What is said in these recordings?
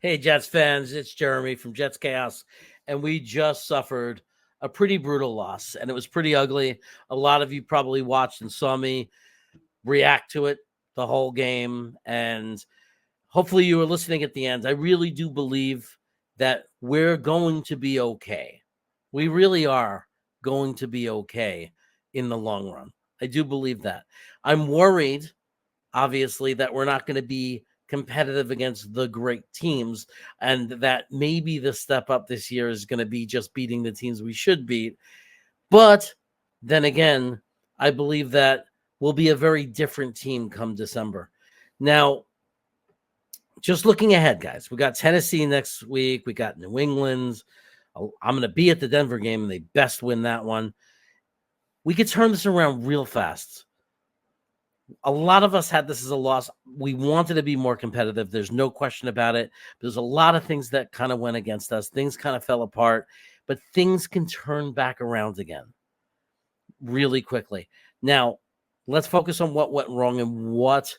Hey, Jets fans, it's Jeremy from Jets Chaos, and we just suffered a pretty brutal loss, and it was pretty ugly. A lot of you probably watched and saw me react to it the whole game, and hopefully you were listening at the end. I really do believe that we're going to be okay. We really are going to be okay in the long run. I do believe that. I'm worried, obviously, that we're not going to be competitive against the great teams, and that maybe the step up this year is going to be just beating the teams we should beat. But then again, I believe that we'll be a very different team come December. Now, just looking ahead, guys, we got Tennessee next week. We got New England. I'm going to be at the Denver game, and they best win that one. We could turn this around real fast. A lot of us had this as a loss. We wanted to be more competitive. There's no question about it. There's a lot of things that kind of went against us. Things kind of fell apart, but things can turn back around again really quickly. Now, let's focus on what went wrong and what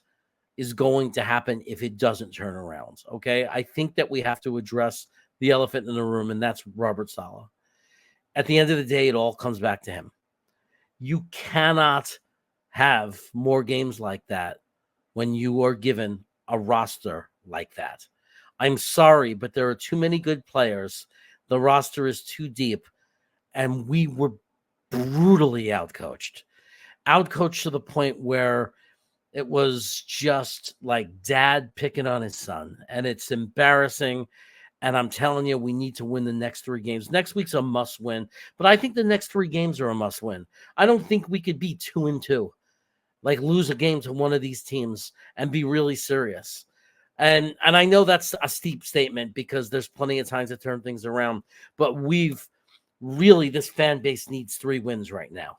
is going to happen if it doesn't turn around. Okay. I think that we have to address the elephant in the room, and that's Robert Saleh. At the end of the day, it all comes back to him. You cannot have more games like that when you are given a roster like that. I'm sorry, but there are too many good players. The roster is too deep, and we were brutally outcoached to the point where it was just like dad picking on his son, and it's embarrassing. And I'm telling you, we need to win the next 3 games. Next week's a must win, but I think the next 3 games are a must win. I don't think we could be 2-2, like lose a game to one of these teams and be really serious. And I know that's a steep statement because there's plenty of times to turn things around, but this fan base needs 3 wins right now.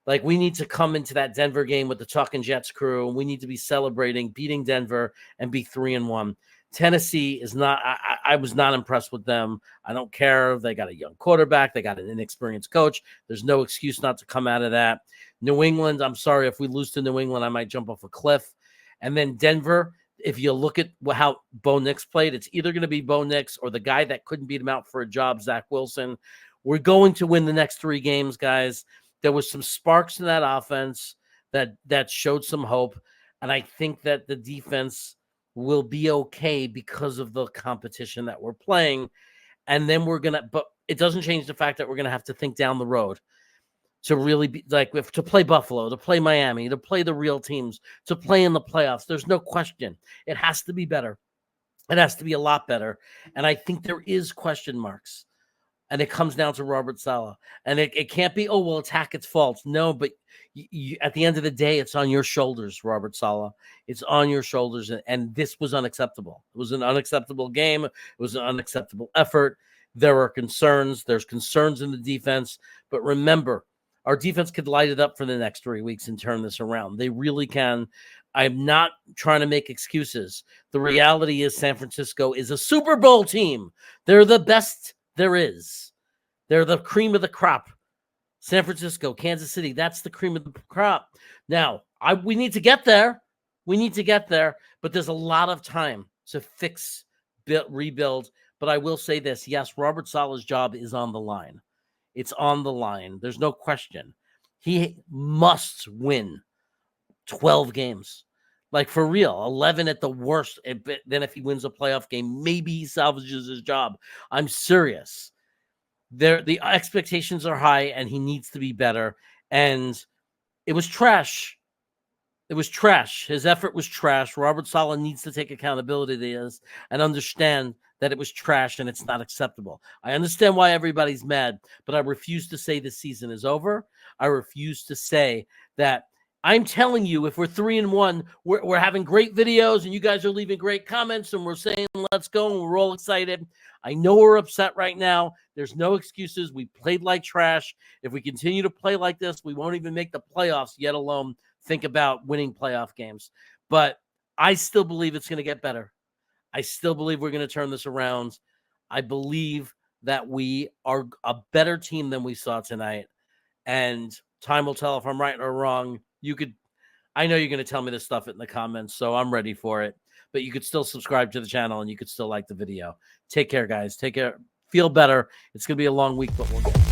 Like, we need to come into that Denver game with the Talking Jets crew, and we need to be celebrating beating Denver and be 3-1. Tennessee is not. I was not impressed with them. I don't care. They got a young quarterback. They got an inexperienced coach. There's no excuse not to come out of that. New England, I'm sorry. If we lose to New England, I might jump off a cliff. And then Denver, if you look at how Bo Nix played, it's either going to be Bo Nix or the guy that couldn't beat him out for a job, Zach Wilson. We're going to win the next 3 games, guys. There was some sparks in that offense that showed some hope. And I think that the defense will be okay because of the competition that we're playing. And then but it doesn't change the fact that we're going to have to think down the road to really be like, to play Buffalo, to play Miami, to play the real teams, to play in the playoffs. There's no question. It has to be better. It has to be a lot better. And I think there is question marks. And it comes down to Robert Saleh. And it can't be, oh, well, it's Hackett's fault. No, but at the end of the day, it's on your shoulders, Robert Saleh. It's on your shoulders. And this was unacceptable. It was an unacceptable game. It was an unacceptable effort. There are concerns. There's concerns in the defense. But remember, our defense could light it up for the next 3 weeks and turn this around. They really can. I'm not trying to make excuses. The reality is San Francisco is a Super Bowl team. They're the best there is. They're the cream of the crop. San Francisco, Kansas City, that's the cream of the crop. Now, we need to get there. But there's a lot of time to fix, rebuild. But I will say this. Yes, Robert Saleh's job is on the line. It's on the line. There's no question. He must win 12 games. Like, for real, 11 at the worst. Then if he wins a playoff game, maybe he salvages his job. I'm serious. The expectations are high, and he needs to be better. And it was trash. It was trash. His effort was trash. Robert Saleh needs to take accountability to this and understand that it was trash and it's not acceptable. I understand why everybody's mad, but I refuse to say this season is over. I refuse to say that. I'm telling you, if we're 3-1, we're having great videos and you guys are leaving great comments and we're saying, let's go, and we're all excited. I know we're upset right now. There's no excuses. We played like trash. If we continue to play like this, we won't even make the playoffs, yet alone think about winning playoff games. But I still believe it's going to get better. I still believe we're going to turn this around. I believe that we are a better team than we saw tonight. And time will tell if I'm right or wrong. I know you're going to tell me this stuff in the comments, so I'm ready for it. But you could still subscribe to the channel and you could still like the video. Take care, guys. Take care. Feel better. It's going to be a long week, but we'll get